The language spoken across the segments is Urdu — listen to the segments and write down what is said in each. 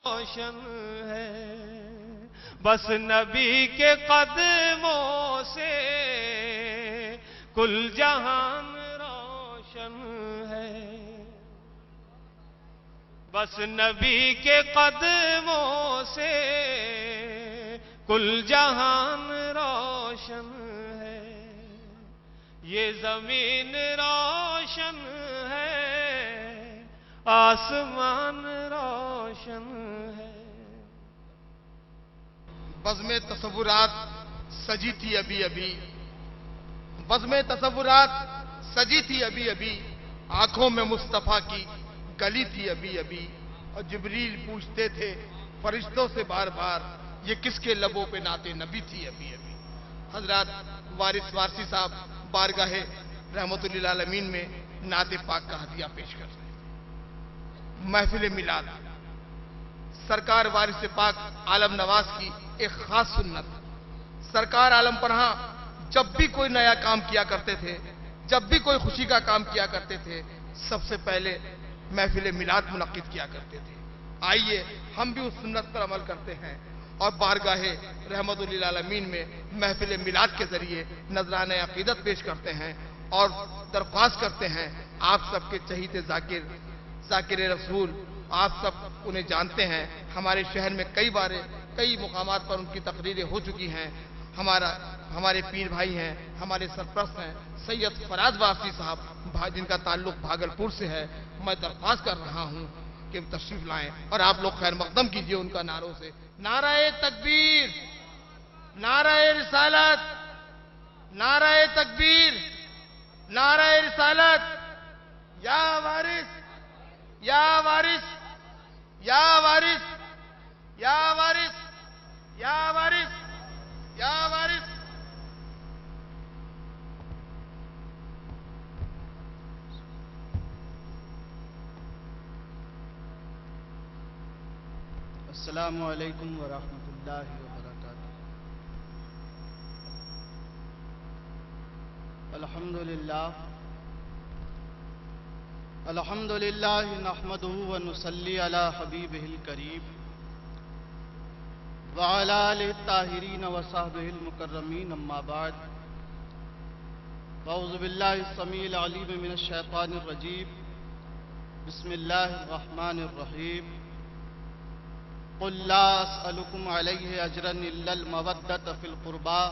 روشن ہے، بس نبی کے قدموں سے کل جہان روشن ہے، بس نبی کے قدموں سے کل جہان روشن ہے، یہ زمین روشن ہے، آسمان روشن ہے۔ بزم تصورات سجی تھی ابھی ابھی، بزم تصورات سجی تھی ابھی ابھی، آنکھوں میں مصطفیٰ کی گلی تھی ابھی ابھی، اور جبریل پوچھتے تھے فرشتوں سے بار بار یہ کس کے لبوں پہ نعت نبی تھی ابھی ابھی۔ حضرات وارث وارسی صاحب بارگاہ رحمت للعالمین میں نعت پاک کا ہدیہ پیش کر رہے ہیں۔ محفل میلاد سرکار وارث پاک عالم نواز کی ایک خاص سنت۔ سرکار عالم پناہ جب بھی کوئی نیا کام کیا کرتے تھے، جب بھی کوئی خوشی کا کام کیا کرتے تھے، سب سے پہلے محفل میلاد منعقد کیا کرتے تھے۔ آئیے ہم بھی اس سنت پر عمل کرتے ہیں اور بارگاہ رحمت للعالمین میں محفل میلاد کے ذریعے نذرانہ عقیدت پیش کرتے ہیں اور درخواست کرتے ہیں آپ سب کے چہیتے ذاکر رسول، آپ سب انہیں جانتے ہیں، ہمارے شہر میں کئی مقامات پر ان کی تقریریں ہو چکی ہیں۔ ہمارے پیر بھائی ہیں، ہمارے سرپرست ہیں سید فراز وارسی صاحب، جن کا تعلق بھاگلپور سے ہے۔ میں درخواست کر رہا ہوں کہ تشریف لائیں اور آپ لوگ خیر مقدم کیجئے ان کا نعروں سے۔ نعرہ تکبیر، نعرہ رسالت، نعرہ تکبیر، نعرہ رسالت، یا وارث، یا وارث، یا وارث، یا وارث، یا وارث، یا وارث۔ السلام علیکم ورحمۃ اللہ وبرکاتہ۔ الحمد للہ نحمدہ ونصلی علی حبیبہ الکریم وعلی آلہ الطاہرین وصحبہ المکرمین، اما بعد، اعوذ باللہ السمیع العلیم من الشیطان الرجیم، بسم اللہ الرحمن الرحیم۔ قل لا اسألكم علیہ اجرا الا المودۃ فی القربى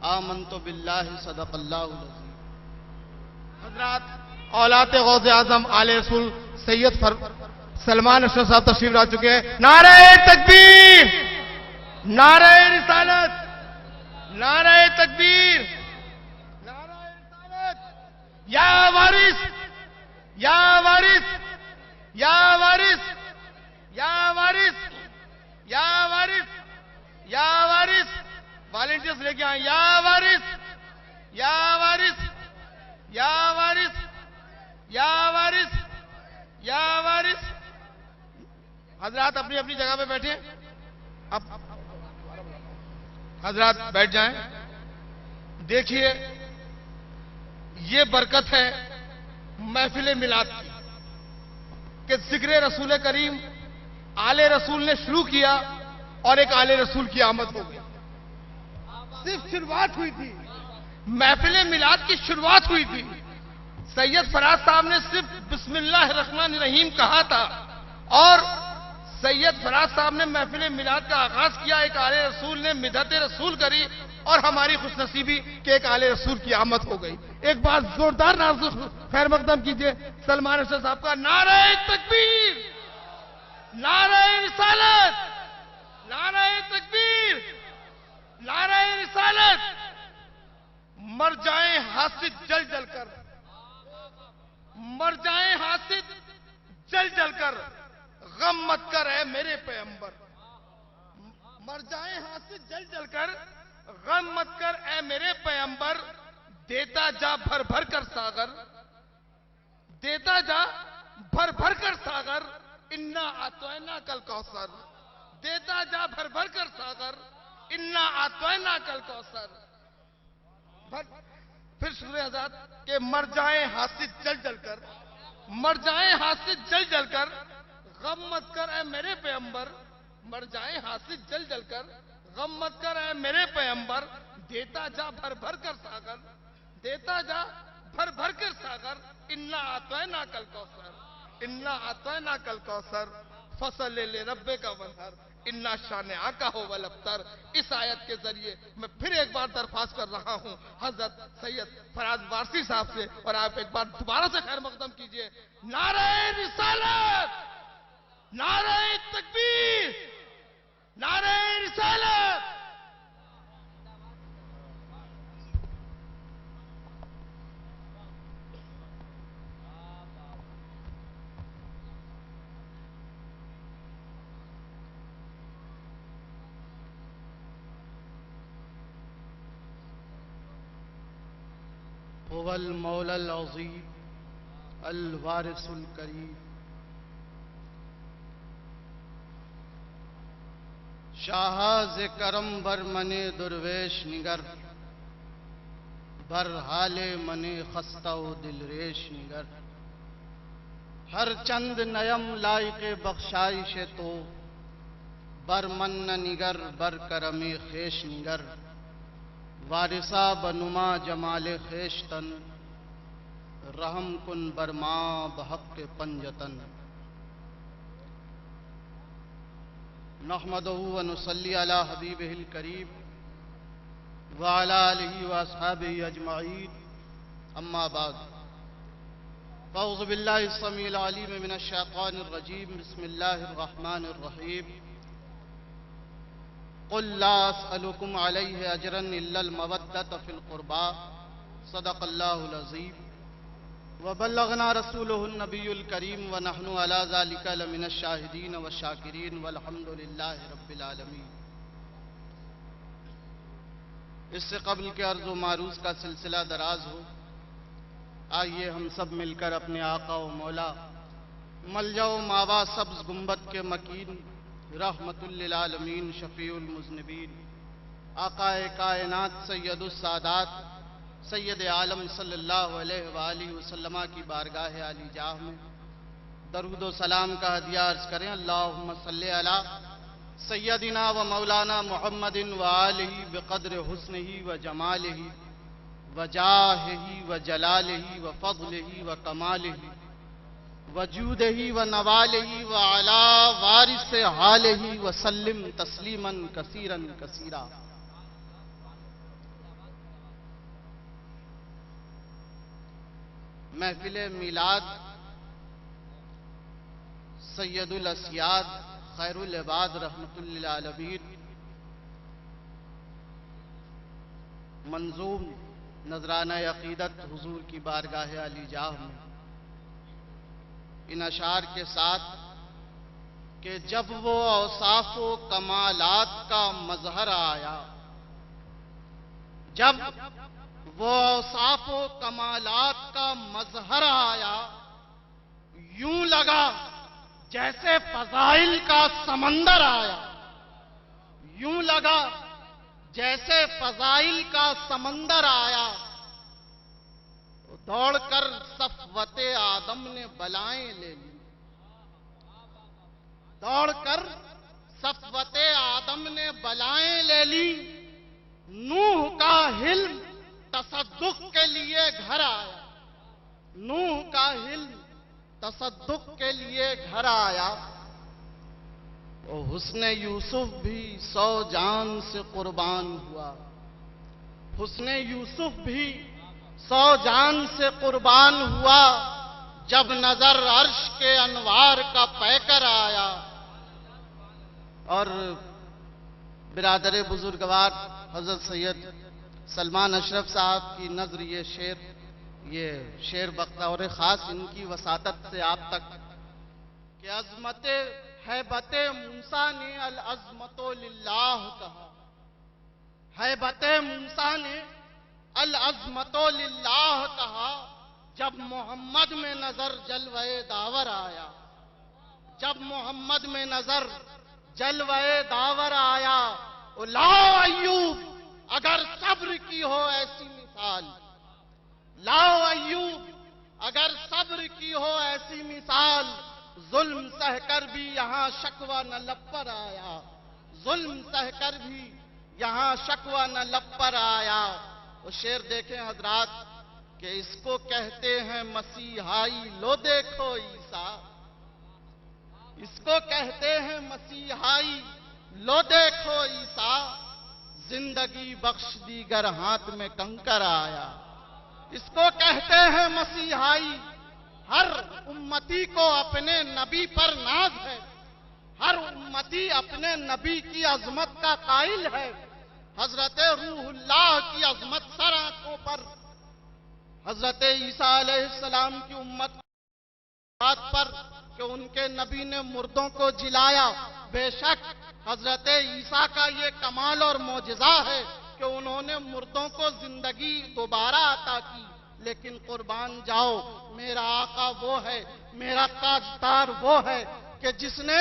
آمنت باللہ صدق اللہ العظیم۔ حضرات اولاد غوث اعظم آل رسول سید سلمان اشرف صاحب تشریف لا چکے ہیں۔ نعرہ تکبیر، نعرہ رسالت، نعرہ تکبیر، نعرہ رسالت، یا وارث، یا وارث، یا وارث، یا وارث، یا وارث، یا وارث، والنٹیئرز لے کے آئیں، یا وارث، یا وارث، یا وارث، یا وارث، یا وارث۔ حضرات اپنی اپنی جگہ پہ بیٹھیں، اب حضرات بیٹھ جائیں۔ دیکھیے یہ برکت ہے محفل میلاد کی کہ ذکر رسول کریم آل رسول نے شروع کیا اور ایک آل رسول کی آمد ہو گئی۔ صرف شروعات ہوئی تھی، محفل میلاد کی شروعات ہوئی تھی۔ سید فراز صاحب نے صرف بسم اللہ الرحمن الرحیم کہا تھا اور سید فراز صاحب نے محفل میلاد کا آغاز کیا، ایک آل رسول نے مدحت رسول کری اور ہماری خوش نصیبی کہ ایک آل رسول کی آمد ہو گئی۔ ایک بار زوردار نعرہ خیر مقدم کیجئے سلمان اشرف صاحب کا۔ نعرہ تکبیر، نعرہ رسالت، نعرہ تکبیر، نعرہ رسالت۔ مر جائیں حاسد جل جل کر، مر جائیں حاسد جل جل کر، غم مت کر اے میرے پیغمبر۔ مر جائیں حاسد جل جل کر، غم مت کر اے میرے پیغمبر، دیتا جا بھر بھر کر ساغر، دیتا جا بھر بھر کر ساغر، انا اعطیناک الکوثر، دیتا جا بھر بھر کر ساغر، انا اعطیناک الکوثر۔ پھر سورہ حضرات کہ مر جائیں حاسد جل جل کر، مر جائیں حاسد جل جل کر، غم مت کر اے میرے پیغمبر، مر جائیں حاسد جل جل کر، غم مت کر اے میرے پیغمبر، دیتا جا بھر بھر کر ساغر، دیتا جا بھر بھر کر ساغر، انا اعطینا کل کوثر، انا اعطینا کل کوثر، فصل لے ربے کا ونہر، انا شانئک ھو الابتر۔ اس آیت کے ذریعے میں پھر ایک بار درخواست کر رہا ہوں حضرت سید فراز وارثی صاحب سے، اور آپ ایک بار دوبارہ سے خیر مقدم کیجئے۔ نعرہ رسالت، نعرہ تکبیر، نعرہ رسالت۔ هو المولى العظيم الوارث الكريم شاہاز کرم بر من درویش نگر، بر حال من خستہ و دل ریش نگر، ہر چند نیم لائق بخشائش تو، بر من نگر بر کرم خیش نگر، وارثہ بنما جمال خیشتن، رحم کن بر ماں بحق پنجتن۔ نحمدہ و نصلی علی حبیبہ الکریم وعلی آلہ و اصحابہ اجمعین، اما بعد، فاعوذ باللہ السمیع العلیم من الشیطان الرجیم، بسم اللہ الرحمن الرحیم۔ قل لا اسألكم علیہ اجرا الا المودۃ فی القربى، صدق اللہ العظیم۔ وبلغنا رسولہ النبی الکریم ونحن علی ذلک لمن الشاہدین والشاکرین والحمد للہ رب العالمین۔ اس سے قبل کہ عرض و معروض کا سلسلہ دراز ہو، آئیے ہم سب مل کر اپنے آقا و مولا ملجا و ماوا سبز گنبد کے مکین، رحمت للعالمین شفیع المذنبین، آقا کائنات سید السادات سید عالم صلی اللہ علیہ وآلہ وسلم کی بارگاہ عالی جاہ میں درود و سلام کا ہدیہ عرض کریں۔ اللہم صلی علی سیدنا و مولانا محمد وآلہ بقدر حسنہ و جمالہ و جاہہ و جلالہ و فضلہ و کمالہ وجودہ و نوالہ وعلا وارث حالہ وسلم تسلیما کثیرا کثیرا۔ محفل میلاد سید الاسیاد خیر العباد رحمت للعالمین، منظوم نذرانہ عقیدت حضور کی بارگاہ علی جاہ میں ان اشعار کے ساتھ کہ جب وہ اوصاف و کمالات کا مظہر آیا، جب وہ اوصاف و کمالات کا مظہر آیا، یوں لگا جیسے فضائل کا سمندر آیا، یوں لگا جیسے فضائل کا سمندر آیا، دوڑ کر صفوت آدم نے بلائیں لے لی، دوڑ کر صفوت آدم نے بلائیں لے لی، نوح کا حلم تصدق کے لیے گھر آیا، نوح کا حلم تصدق کے لیے گھر آیا، اور حسن یوسف بھی 100 جان سے قربان ہوا، حسن یوسف بھی 100 جان سے قربان ہوا، جب نظر عرش کے انوار کا پیکر آیا۔ اور برادر بزرگوار حضرت سید سلمان اشرف صاحب کی نظر یہ شعر بطور خاص ان کی وساطت سے آپ تک کہ عظمت ہیبت موسیٰ نے العظمت للہ کہا، ہیبت موسیٰ نے العظمت للہ کہا، جب محمد میں نظر جلوہ داور آیا، جب محمد میں نظر جلوہ داور آیا، لاؤ ایوب اگر صبر کی ہو ایسی مثال، لاؤ ایوب اگر صبر کی ہو ایسی مثال، ظلم سہ کر بھی یہاں شکوہ نہ لب پر آیا، ظلم سہ کر بھی یہاں شکوہ نہ لب پر آیا۔ وہ شعر دیکھیں حضرات کہ اس کو کہتے ہیں مسیحائی، لو دیکھو عیسیٰ، اس کو کہتے ہیں مسیحائی، لو دیکھو عیسیٰ، زندگی بخش دی گر ہاتھ میں کنکر آیا۔ اس کو کہتے ہیں مسیحائی، ہر امتی کو اپنے نبی پر ناز ہے، ہر امتی اپنے نبی کی عظمت کا قائل ہے۔ حضرت روح اللہ کی عظمت سر آنکھوں پر، حضرت عیسیٰ علیہ السلام کی امت بات پر کہ ان کے نبی نے مردوں کو جلایا، بے شک حضرت عیسیٰ کا یہ کمال اور معجزہ ہے کہ انہوں نے مردوں کو زندگی دوبارہ عطا کی۔ لیکن قربان جاؤ، میرا آقا وہ ہے، میرا تاجدار وہ ہے کہ جس نے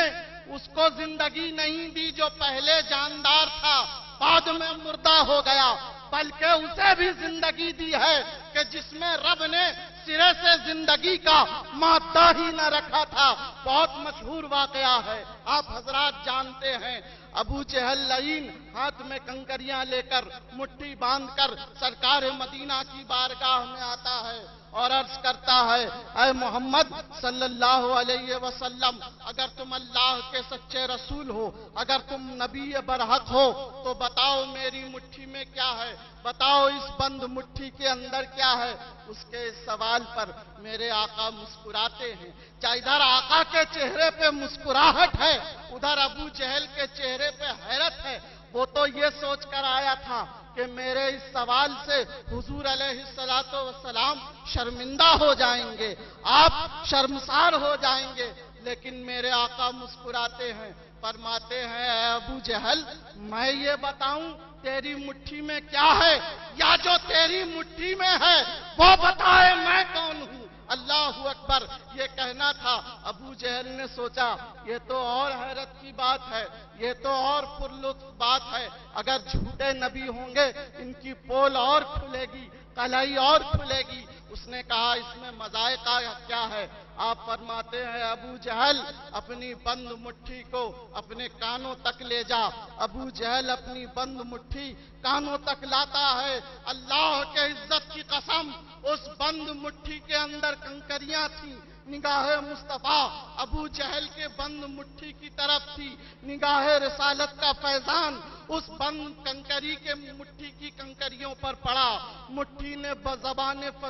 اس کو زندگی نہیں دی جو پہلے جاندار تھا بعد میں مردہ ہو گیا، بلکہ اسے بھی زندگی دی ہے کہ جس میں رب نے سرے سے زندگی کا مادہ ہی نہ رکھا تھا۔ بہت مشہور واقعہ ہے، آپ حضرات جانتے ہیں، ابو جہل لعین ہاتھ میں کنکریاں لے کر مٹھی باندھ کر سرکار مدینہ کی بارگاہ میں آتا ہے اور عرض کرتا ہے، اے محمد صلی اللہ علیہ وسلم، اگر تم اللہ کے سچے رسول ہو، اگر تم نبی برحق ہو تو بتاؤ میری مٹھی میں کیا ہے، بتاؤ اس بند مٹھی کے اندر کیا ہے۔ اس کے اس سوال پر میرے آقا مسکراتے ہیں۔ کیا ادھر آقا کے چہرے پہ مسکراہٹ ہے، ادھر ابو جہل کے چہرے پہ حیرت ہے۔ وہ تو یہ سوچ کر آیا تھا کہ میرے اس سوال سے حضور علیہ السلام شرمندہ ہو جائیں گے، آپ شرمسار ہو جائیں گے، لیکن میرے آقا مسکراتے ہیں، فرماتے ہیں، اے ابو جہل، میں یہ بتاؤں تیری مٹھی میں کیا ہے، یا جو تیری مٹھی میں ہے وہ بتائے میں کون ہوں۔ اللہ اکبر، یہ کہنا تھا۔ ابو جہل نے سوچا یہ تو اور حیرت کی بات ہے، یہ تو اور پرلطف بات ہے، اگر جھوٹے نبی ہوں گے ان کی پول اور کھلے گی، کلائی اور کھلے گی۔ اس نے کہا اس میں مذائقہ کیا ہے؟ آپ فرماتے ہیں، ابو جہل اپنی بند مٹھی کو اپنے کانوں تک لے جا۔ ابو جہل اپنی بند مٹھی کانوں تک لاتا ہے۔ اللہ کے عزت کی قسم، اس بند مٹھی کے اندر کنکریاں تھیں۔ نگاہ مصطفیٰ ابو جہل کے بند مٹھی کی طرف تھی، نگاہ رسالت کا فیضان اس بند کنکری کے مٹھی کی کنکریوں پر پڑا۔ مٹھی نے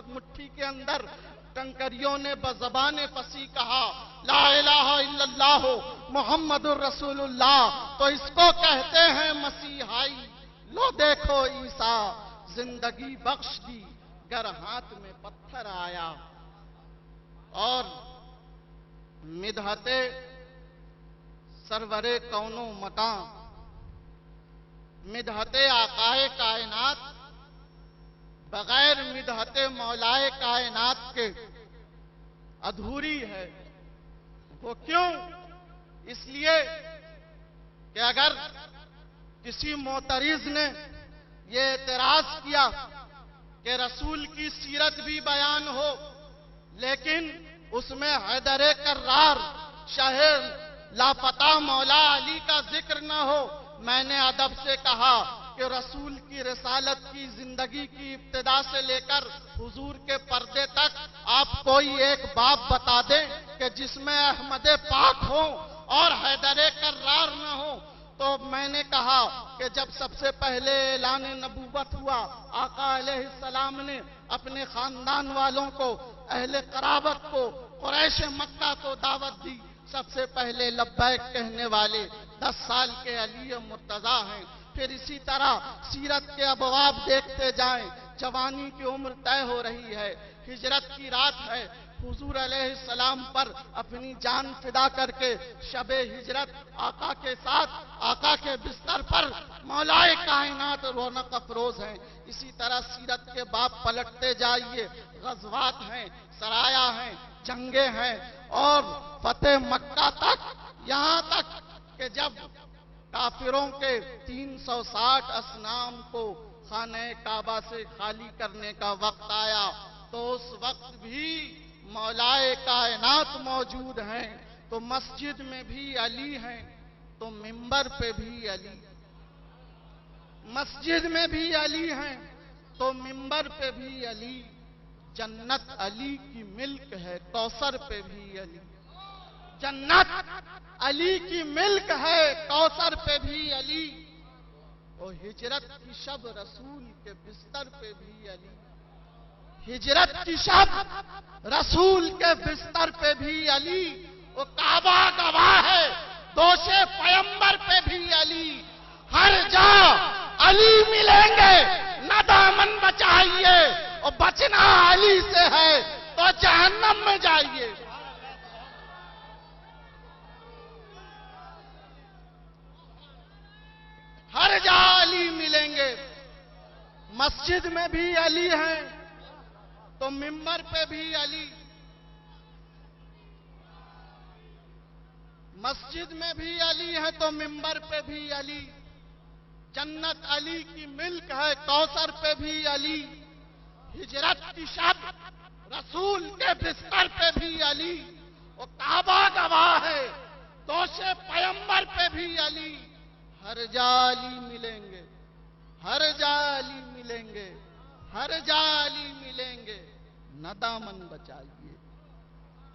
مٹھی کے اندر کنکریوں نے بزبان فصیح کہا، لا الہ الا اللہ محمد الرسول اللہ۔ تو اس کو کہتے ہیں مسیحائی، لو دیکھو عیسیٰ، زندگی بخش دی گر ہاتھ میں پتھر آیا۔ اور مدحت سرور کون و مکان، مدحت آقائے کائنات بغیر مدحت مولائے کائنات کے ادھوری ہے۔ وہ کیوں؟ اس لیے کہ اگر کسی معترض نے یہ اعتراض کیا کہ رسول کی سیرت بھی بیان ہو لیکن اس میں حیدر کرار شاہ لاپتہ مولا علی کا ذکر نہ ہو، میں نے ادب سے کہا کہ رسول کی رسالت کی زندگی کی ابتدا سے لے کر حضور کے پردے تک آپ کوئی ایک باب بتا دیں کہ جس میں احمد پاک ہو اور حیدر کرار نہ ہو۔ تو میں نے کہا کہ جب سب سے پہلے اعلان نبوت ہوا، آقا علیہ السلام نے اپنے خاندان والوں کو، اہل قرابت کو، قریش مکہ کو دعوت دی۔ سب سے پہلے لبیک کہنے والے 10 سال کے علی مرتضیٰ ہیں۔ پھر اسی طرح سیرت کے ابواب دیکھتے جائیں، جوانی کی عمر طے ہو رہی ہے، ہجرت کی رات ہے، حضور علیہ السلام پر اپنی جان فدا کر کے شب ہجرت آقا کے ساتھ آقا کے بستر پر مولائے کائنات رونق افروز ہیں۔ اسی طرح سیرت کے باب پلٹتے جائیے، غزوات ہیں، سرایا ہیں، جنگیں ہیں، اور فتح مکہ تک، یہاں تک کہ جب کافروں کے 360 اصنام کو خانہ کعبہ سے خالی کرنے کا وقت آیا تو اس وقت بھی مولائے کائنات موجود ہیں۔ تو مسجد میں بھی علی ہیں تو منبر پہ بھی علی، مسجد میں بھی علی ہیں تو منبر پہ بھی علی، جنت علی کی ملک ہے کوثر پہ بھی علی، جنت علی کی ملک ہے کوثر پہ بھی علی، اور ہجرت کی شب رسول کے بستر پہ بھی علی، ہجرت کی شب رسول کے بستر پہ بھی علی، وہ کعبہ گواہ ہے دوش پیمبر پہ بھی علی، ہر جا علی ملیں گے نہ دامن بچائیے، اور بچنا علی سے ہے تو جہنم میں جائیے۔ ہر جا علی ملیں گے، مسجد میں بھی علی ہیں تو منبر پہ بھی علی، مسجد میں بھی علی ہے تو منبر پہ بھی علی، جنت علی کی ملک ہے کوثر پہ بھی علی، ہجرت کی شب رسول کے بستر پہ بھی علی، وہ کعبہ گواہ ہے دوش پیمبر پہ بھی علی، ہر جا علی ملیں گے، ہر جا علی ملیں گے، ہر جا علی ملیں گے، نہ دامن بچائیے،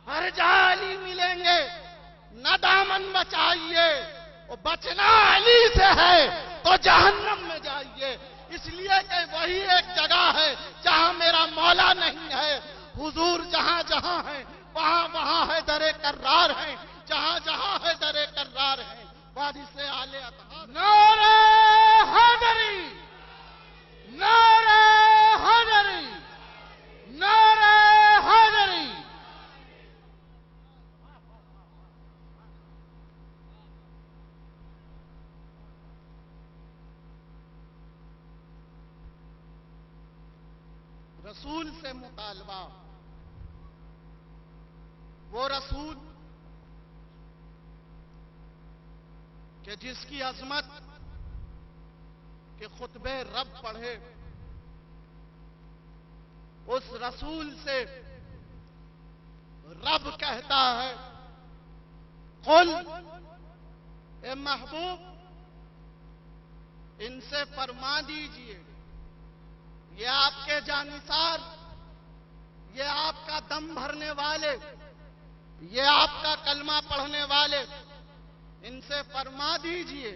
ہر جا علی ملیں گے نہ دامن بچائیے، اور بچنا علی سے ہے تو جہنم میں جائیے، اس لیے کہ وہی ایک جگہ ہے جہاں میرا مولا نہیں ہے، حضور جہاں جہاں ہے وہاں وہاں ہے در کرار ہے، جہاں جہاں ہے در کرار ہے، وارث آل اطہار۔ نعرہ حیدری، نعرہ حیدری، نعرہ حیدری۔ رسول سے مطالبہ، وہ رسول کہ جس کی عظمت کے خطبے رب پڑھے، اس رسول سے رب کہتا ہے قل، اے محبوب ان سے فرما دیجئے، یہ آپ کے جانثار، یہ آپ کا دم بھرنے والے، یہ آپ کا کلمہ پڑھنے والے، ان سے فرما دیجئے